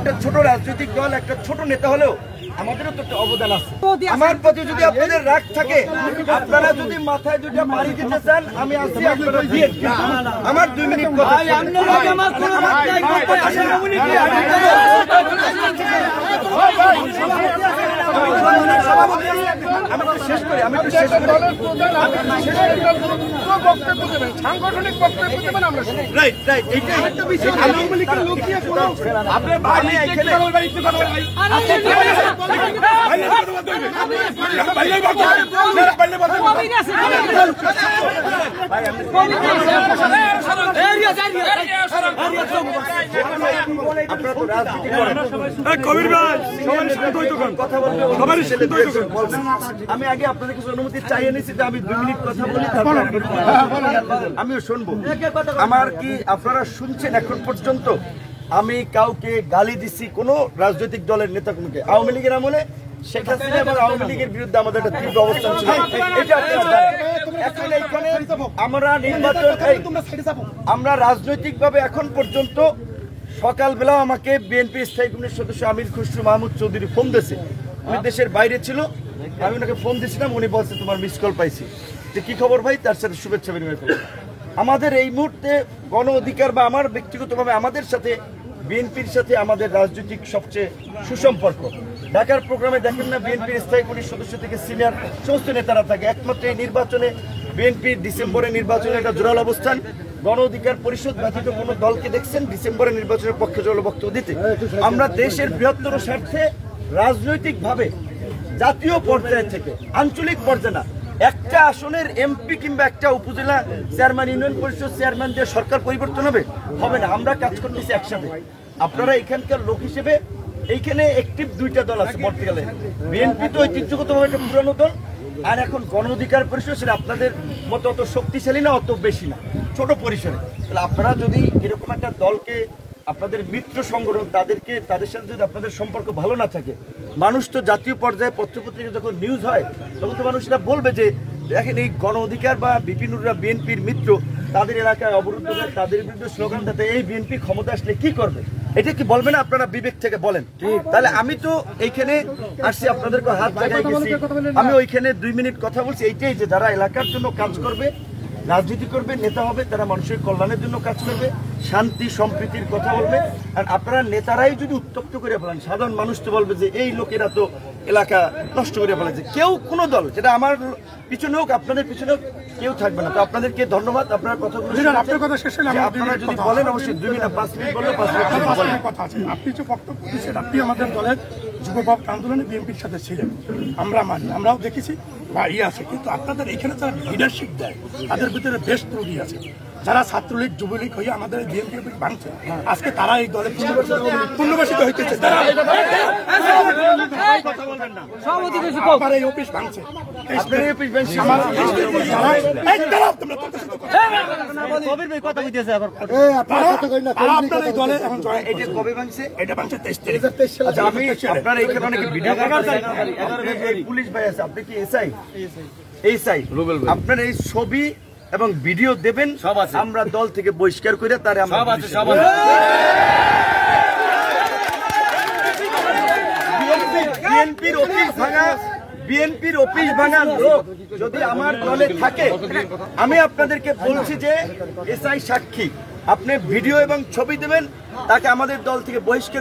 একটা ছোট রাজনৈতিক দল, একটা ছোট নেতা হলেও আমাদেরও তো একটা অবদান আছে। আমার প্রতি যদি আপনাদের রাগ থাকে, আপনারা যদি মাথায় দুইটা বাড়ি দিতে চান, আমি আছি, আপনারা দিয়ে আমার 2 মিনিট কথা। সাংগঠনিক বক্তব্য দেবেন আমরা। রাইট রাইট, এইটাই আপনার ভাই এখানে আমি আগে আপনাদের কিছু অনুমতি চাইয়ে নিয়েছি যে আমি 2 মিনিট কথা বলি, আমিও শুনবো। আমার কি আপনারা শুনছেন এখন পর্যন্ত আমি কাউকে গালি দিছি কোন রাজনৈতিক দলের নেতা কোনকে? আওয়ামী লীগের আমলে শেখ হাসিনা এবং আওয়ামী লীগের বিরুদ্ধে আমাদের একটা তীব্র অবস্থান ছিল, এটা আপনারা জানেন। এখন এইখানে আমরা নির্বাচন, আমরা রাজনৈতিক ভাবে এখন পর্যন্ত সকালবেলা আমাকে বিএনপি স্থায়ী কমিটির সদস্য আমির খুসরু মাহমুদ চৌধুরী ফোন দিয়েছে। উনি দেশের বাইরে ছিল, আমি ওনাকে ফোন দিয়েছিলাম, উনি বলছে তোমার মিস কল পাইছি, যে কি খবর ভাই, তার সাথে শুভেচ্ছা বিনিময় করবো। আমাদের এই মুহূর্তে গণ অধিকার বা আমার ব্যক্তিগতভাবে আমাদের সাথে বিএনপির সাথে আমাদের রাজনৈতিক সবচেয়ে সুসম্পর্ক। ঢাকার প্রোগ্রামে দেখেন না, বিএনপির স্থায়ী কমিটির সদস্য থেকে সিনিয়র সমস্ত নেতারা থাকে। একমাত্র এই নির্বাচনে বিএনপির ডিসেম্বরের নির্বাচনে একটা জোরাল অবস্থান। গণ অধিকার পরিষদ ব্যতীত কোন দলকে দেখছেন ডিসেম্বরের নির্বাচনের পক্ষে জোরালো বক্তব্য দিতে? আমরা দেশের বৃহত্তর স্বার্থে রাজনৈতিকভাবে জাতীয় পর্যায় থেকে আঞ্চলিক পর্যায়ে না, একটা আসনের এমপি কিংবা একটা উপজেলা চেয়ারম্যান, ইউনিয়ন পরিষদ চেয়ারম্যান দিয়ে সরকার পরিবর্তন হবে না। আমরা কাজ করতেছি একসাথে। আপনারা এখানকার লোক হিসেবে এইখানে অ্যাক্টিভ 2টা দল আছে পর্তুগালে। বিএনপি তো ঐতিহ্যগতভাবে একটা পুরানো দল, আর এখন গণ অধিকার পরিষদ সেটা আপনাদের মতো অত শক্তিশালী না, অত বেশি না, ছোট পরিসরে। তাহলে আপনারা যদি এরকম একটা দলকে, আপনাদের মিত্র সংগঠন, তাদের সাথে যদি আপনাদের সম্পর্ক ভালো না থাকে, মানুষ তো জাতীয় পর্যায়ে পত্রপত্রিকা যখন নিউজ হয় তখন তো মানুষ এটা বলবে যে দেখেন এই গণ অধিকার বা বিপিনুররা বিএনপির মিত্র, তাদের এলাকায় অবরুদ্ধ করে তাদের বিরুদ্ধে স্লোগান দিতে, এই বিএনপি ক্ষমতা আসলে কি করবে, এটা কি বলবে না? আপনারা বিবেক থেকে বলেন। তাহলে আমি তো এইখানে আসছি, আপনাদেরকে হাত জায়গায় গেছি, আমি ওইখানে 2 মিনিট কথা বলছি এইটাই, যে যারা এলাকার জন্য কাজ করবে, রাজনীতি করবে, নেতা হবে, তারা মানুষের কল্যাণের জন্য কাজ করবে, শান্তি সম্প্রীতির কথা বলবে। আর আপনারা নেতারাই যদি উত্তপ্ত করে ফেলেন, সাধারণ মানুষ তো বলবে যে এই লোকেরা তো এলাকা নষ্ট করে ফেলেছে। কেউ কোনো দল, যেটা আমার পিছনে হোক আপনাদের পিছনে হোক, কেউ থাকবে না। তো আপনাদেরকে ধন্যবাদ। আপনার কথাগুলো আপনারা যদি বলেন অবশ্যই 2 মিনিট 5 মিনিট বললে 5 মিনিট কথা আছে। আপনি যে বক্তব্য দিচ্ছেন, আপনি আমাদের দলের যুব আন্দোলনে বিএনপির সাথে ছিলেন, আমরা মানি, আমরাও দেখেছি বা আছে। কিন্তু আপনাদের এখানে যারা লিডারশিপ দেয় তাদের ভিতরে বেশ ত্রুটি আছে। যারা ছাত্রলীগ যুবলীগ হয়ে আমাদের বিএনপি ভাঙছে, আজকে তারা এই দলে পুনর্বাসিত হইতেছে, এই অফিস ভাঙছে। পুলিশ ভাই আছে, আপনি কি এসআই? আপনার এই ছবি এবং ভিডিও দেবেন, আমরা দল থেকে বহিষ্কার করে তারে বিএনপির অফিস ভাঙার লোক যদি আমার দলে থাকে, আমি আপনাদেরকে বলছি যে এসআই সাক্ষী, আপনি ভিডিও এবং ছবি দেবেন, তাকে আমাদের দল থেকে বহিষ্কার